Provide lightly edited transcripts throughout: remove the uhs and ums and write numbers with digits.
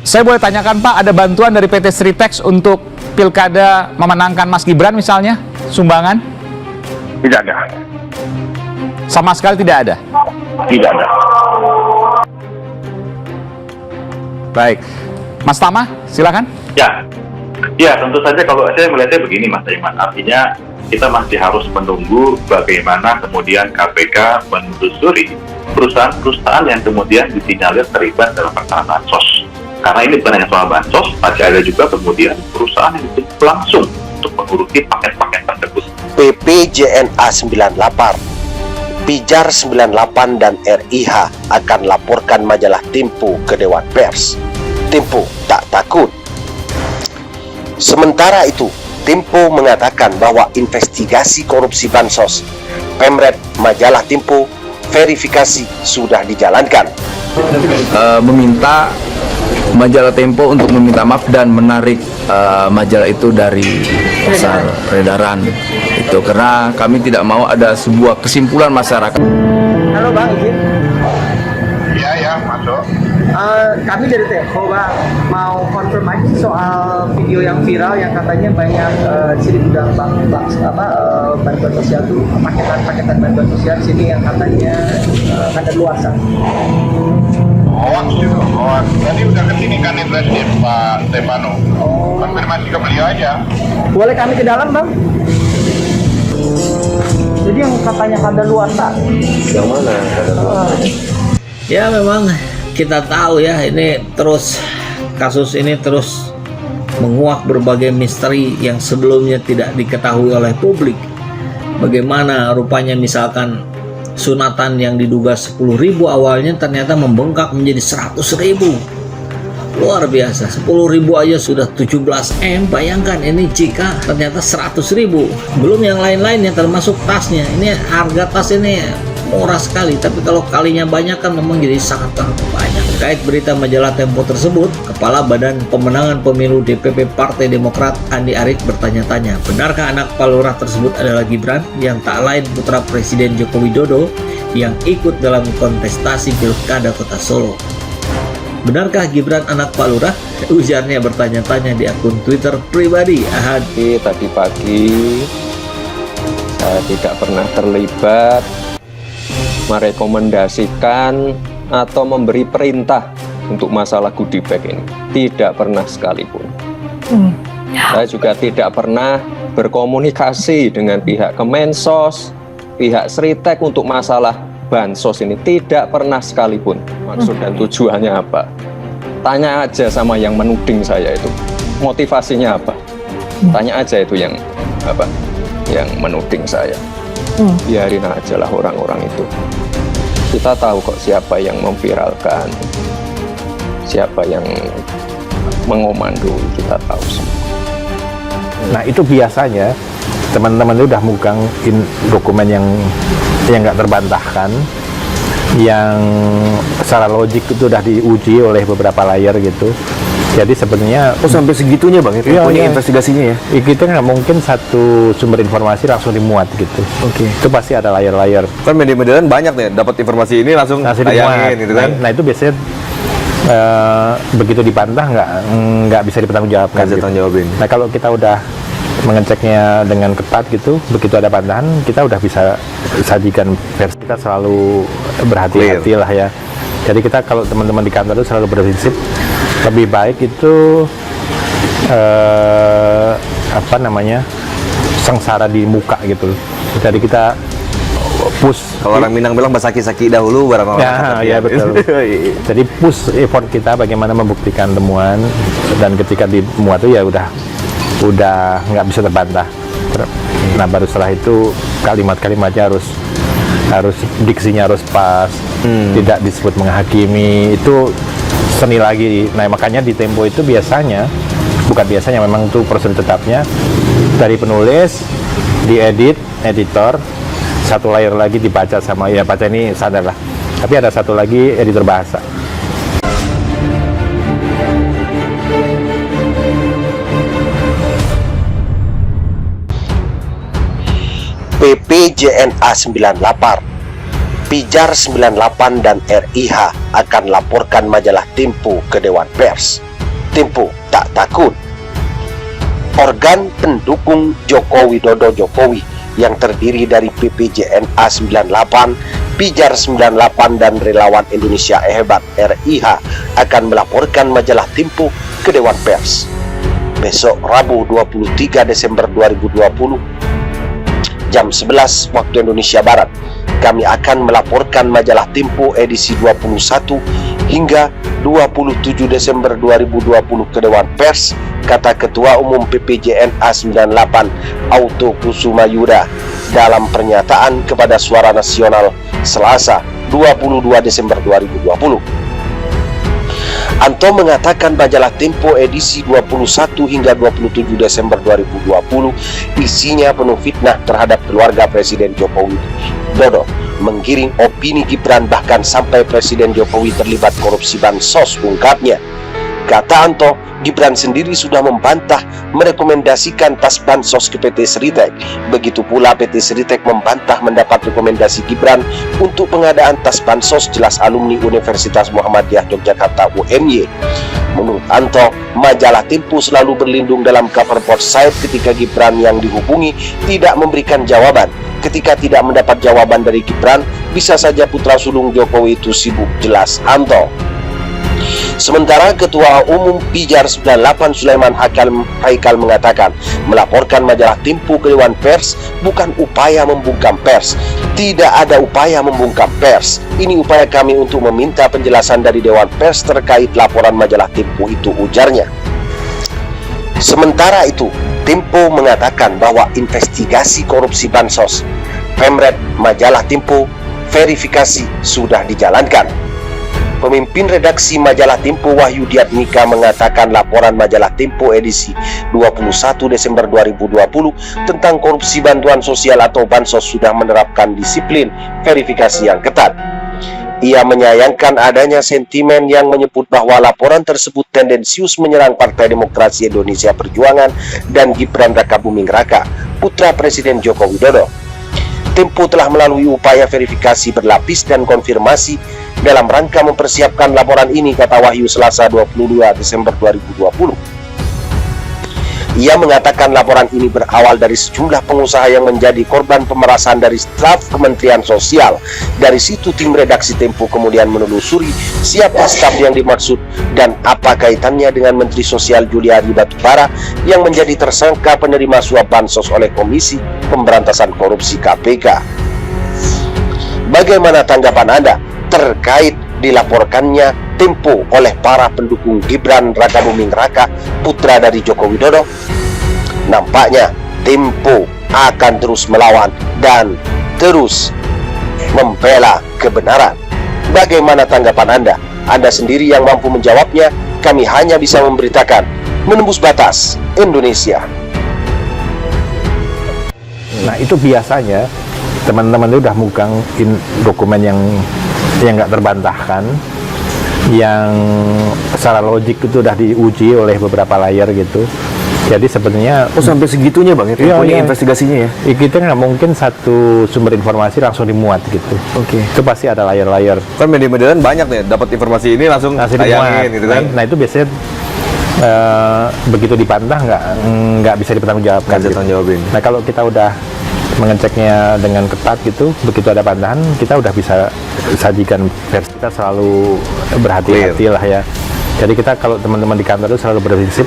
Saya boleh tanyakan Pak, ada bantuan dari PT Sritex untuk pilkada memenangkan Mas Gibran misalnya, sumbangan? Tidak ada. Sama sekali tidak ada? Tidak ada. Baik. Mas Tama, silakan. Ya, tentu saja kalau saya melihatnya begini Mas Iman, artinya kita masih harus menunggu bagaimana kemudian KPK menelusuri perusahaan-perusahaan yang kemudian disinyalir terlibat dalam perkara bansos. Karena ini bukan hanya soal bansos, masih ada juga kemudian perusahaan yang ditutup langsung untuk mengurusi paket-paket tersebut. PPJNA 98, Pijar 98 dan RIH akan laporkan majalah Tempo ke Dewan Pers. Tempo tak takut. Sementara itu, Tempo mengatakan bahwa investigasi korupsi bansos Pemret majalah Tempo verifikasi sudah dijalankan. Meminta majalah Tempo untuk meminta maaf dan menarik majalah itu dari pasar peredaran itu, karena kami tidak mau ada sebuah kesimpulan masyarakat. Halo Bang, izin. Ya, masuk. Kami dari Tempo Bang, mau confirm aja soal video yang viral yang katanya banyak sini gudang bantuan sosial tuh, paketan bantuan sosial di sini yang katanya kadaluarsa. Hoax itu, hoax. Tadi udah kesini kan Presiden Pak Stefano. Konfirmasi ke beliau aja. Boleh kami ke dalam Bang? Jadi yang katanya kadaluarsa. Yang mana? Ya memang kita tahu ya, ini terus kasus ini terus menguak berbagai misteri yang sebelumnya tidak diketahui oleh publik. Bagaimana rupanya misalkan sunatan yang diduga 10.000 awalnya ternyata membengkak menjadi 100.000. Luar biasa, 10.000 aja sudah 17M. Bayangkan ini jika ternyata 100.000, belum yang lain-lainnya termasuk tasnya. Ini harga tas ini murah sekali, tapi kalau kalinya banyak kan memang jadi sangat banyak. Terkait berita majalah Tempo tersebut, Kepala Badan Pemenangan Pemilu DPP Partai Demokrat Andi Arief bertanya-tanya, benarkah anak Pak Lurah tersebut adalah Gibran yang tak lain putra Presiden Joko Widodo yang ikut dalam kontestasi Pilkada Kota Solo? Benarkah Gibran anak Pak Lurah? Ujarnya bertanya-tanya di akun Twitter pribadi Ahad. Tadi pagi saya tidak pernah terlibat merekomendasikan atau memberi perintah untuk masalah goodie bag ini. Tidak pernah sekalipun. Saya juga tidak pernah berkomunikasi dengan pihak Kemensos, pihak Sritex untuk masalah bansos ini. Tidak pernah sekalipun. Maksud dan tujuannya apa? Tanya aja sama yang menuding saya itu. Motivasinya apa? Tanya aja itu yang apa? Yang menuding saya. Biarin aja lah orang-orang itu. Kita tahu kok siapa yang memviralkan, siapa yang mengomando, kita tahu semua. Nah itu biasanya teman-teman itu udah megang dokumen yang nggak terbantahkan, yang secara logik itu udah diuji oleh beberapa layar gitu. Jadi sebenarnya sampai segitunya Bang, itu punya investigasinya ya? Kita nggak mungkin satu sumber informasi langsung dimuat gitu. Itu pasti ada layar-layar. Kan media-media banyak nih, dapat informasi ini langsung tayangin gitu kan? Nah itu biasanya begitu dibantah nggak bisa dipertanggungjawabkan. Jawabin. Nah kalau kita udah mengeceknya dengan ketat gitu, begitu ada bantahan kita udah bisa sajikan versi. Kita selalu berhati-hati lah ya. Jadi kita kalau teman-teman di kantor itu selalu berprinsip lebih baik itu sengsara di muka gitu. Jadi kita push. Kalau orang Minang bilang basaki-saki dahulu barang orang. Ya betul. Jadi push effort kita bagaimana membuktikan temuan, dan ketika dimuat itu ya udah nggak bisa terbantah. Nah baru setelah itu kalimat-kalimatnya harus diksinya harus pas, tidak disebut menghakimi, itu seni lagi. Nah makanya di Tempo itu memang itu prosedur tetapnya dari penulis, diedit, editor, satu layar lagi dibaca sama ya baca ini sadar lah, tapi ada satu lagi editor bahasa. PPJNA 98, Pijar 98 dan RIH akan laporkan majalah Tempo ke Dewan Pers. Tempo tak takut. Organ pendukung Joko Widodo Jokowi yang terdiri dari PPJNA 98, Pijar 98 dan Relawan Indonesia Hebat RIH akan melaporkan majalah Tempo ke Dewan Pers. Besok Rabu 23 Desember 2020 jam 11 waktu Indonesia Barat, kami akan melaporkan majalah Tempo edisi 21 hingga 27 Desember 2020 ke Dewan Pers, kata Ketua Umum PPJNA 98 Auto Kusuma Yuda dalam pernyataan kepada Suara Nasional Selasa 22 Desember 2020. Anto mengatakan majalah Tempo edisi 21 hingga 27 Desember 2020 isinya penuh fitnah terhadap keluarga Presiden Jokowi Dodo, menggiring opini Gibran, bahkan sampai Presiden Jokowi terlibat korupsi bansos, ungkapnya. Kata Anto, Gibran sendiri sudah membantah merekomendasikan tas bansos ke PT Seritek. Begitu pula PT Seritek membantah mendapat rekomendasi Gibran untuk pengadaan tas bansos, jelas alumni Universitas Muhammadiyah Yogyakarta UMY. Menurut Anto, majalah Tempo selalu berlindung dalam cover port site ketika Gibran yang dihubungi tidak memberikan jawaban. Ketika tidak mendapat jawaban dari Gibran, bisa saja putra sulung Jokowi itu sibuk, jelas Anto. Sementara Ketua Umum Pijar 98 Sulaiman Haikal mengatakan melaporkan majalah Tempo ke Dewan Pers bukan upaya membungkam pers. Tidak ada upaya membungkam pers. Ini upaya kami untuk meminta penjelasan dari Dewan Pers terkait laporan majalah Tempo itu, ujarnya. Sementara itu, Tempo mengatakan bahwa investigasi korupsi bansos Pemret majalah Tempo verifikasi sudah dijalankan. Pemimpin redaksi majalah Tempo Wahyu Diatmika mengatakan laporan majalah Tempo edisi 21 Desember 2020 tentang korupsi bantuan sosial atau bansos sudah menerapkan disiplin verifikasi yang ketat. Ia menyayangkan adanya sentimen yang menyebut bahwa laporan tersebut tendensius menyerang Partai Demokrasi Indonesia Perjuangan dan Gibran Rakabuming Raka, putra Presiden Joko Widodo. Tempo telah melalui upaya verifikasi berlapis dan konfirmasi dalam rangka mempersiapkan laporan ini, kata Wahyu Selasa 22 Desember 2020. Ia mengatakan laporan ini berawal dari sejumlah pengusaha yang menjadi korban pemerasan dari staf Kementerian Sosial. Dari situ tim redaksi Tempo kemudian menelusuri siapa staf yang dimaksud dan apa kaitannya dengan Menteri Sosial Juliari Batubara yang menjadi tersangka penerima suap bansos oleh Komisi Pemberantasan Korupsi KPK. Bagaimana tanggapan Anda terkait dilaporkannya Tempo oleh para pendukung Gibran Rakabuming Raka, putra dari Joko Widodo? Nampaknya Tempo akan terus melawan dan terus membela kebenaran. Bagaimana tanggapan Anda? Anda sendiri yang mampu menjawabnya. Kami hanya bisa memberitakan Menembus Batas Indonesia. Nah, itu biasanya teman-teman itu udah megang dokumen yang nggak terbantahkan, yang secara logik itu udah diuji oleh beberapa layar gitu. Jadi sebenarnya sampai segitunya Bang, itu punya investigasinya ya? Kita nggak mungkin satu sumber informasi langsung dimuat gitu. Oke. Itu pasti ada layar-layar. Kan media-media kan banyak nih, dapat informasi ini langsung tayangin gitu kan. Nah itu biasanya begitu dipantah nggak bisa dipertanggungjawabkan. Jawabin. Nah kalau kita udah mengeceknya dengan ketat gitu, begitu ada pantangan kita udah bisa sajikan versi. Kita selalu berhati-hati lah ya. Jadi kita kalau teman-teman di kantor itu selalu berprinsip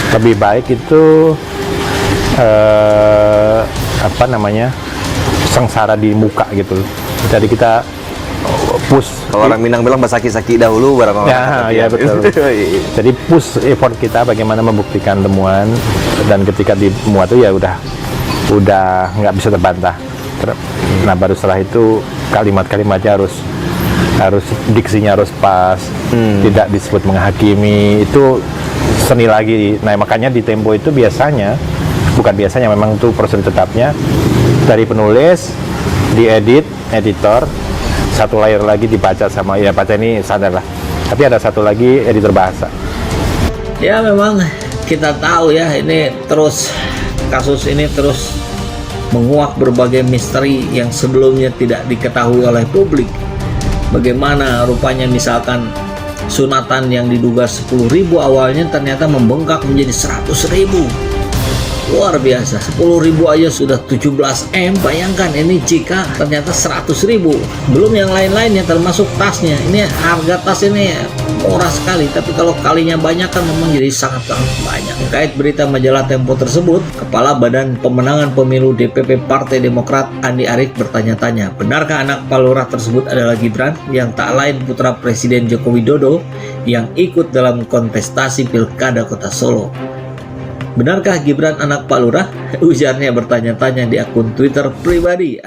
lebih baik itu sengsara di muka gitu. Jadi kita push. Kalau orang Minang bilang basaki-saki dahulu barang orang. Ya betul. Jadi push effort kita bagaimana membuktikan temuan, dan ketika dimuat itu ya udah nggak bisa terbantah. Nah baru setelah itu kalimat-kalimatnya harus diksinya harus pas, tidak disebut menghakimi, itu seni lagi. Nah makanya di Tempo itu memang itu prosedur tetapnya dari penulis, diedit, editor, satu layar lagi dibaca sama baca ini sadar lah. Tapi ada satu lagi editor bahasa. Ya memang kita tahu ya, ini kasus ini terus menguak berbagai misteri yang sebelumnya tidak diketahui oleh publik. Bagaimana rupanya misalkan sunatan yang diduga 10.000 awalnya ternyata membengkak menjadi 100.000. Luar biasa, 10.000 aja sudah 17M. Bayangkan ini jika ternyata 100.000, belum yang lain-lainnya termasuk tasnya. Ini harga tas ini murah sekali, tapi kalau kalinya banyak kan memang jadi sangat-sangat banyak. Terkait berita majalah Tempo tersebut, Kepala Badan Pemenangan Pemilu DPP Partai Demokrat Andi Arief bertanya-tanya, benarkah anak Pak Lurah tersebut adalah Gibran yang tak lain putra Presiden Joko Widodo yang ikut dalam kontestasi Pilkada Kota Solo? Benarkah Gibran anak Pak Lurah? Ujarnya bertanya-tanya di akun Twitter pribadi.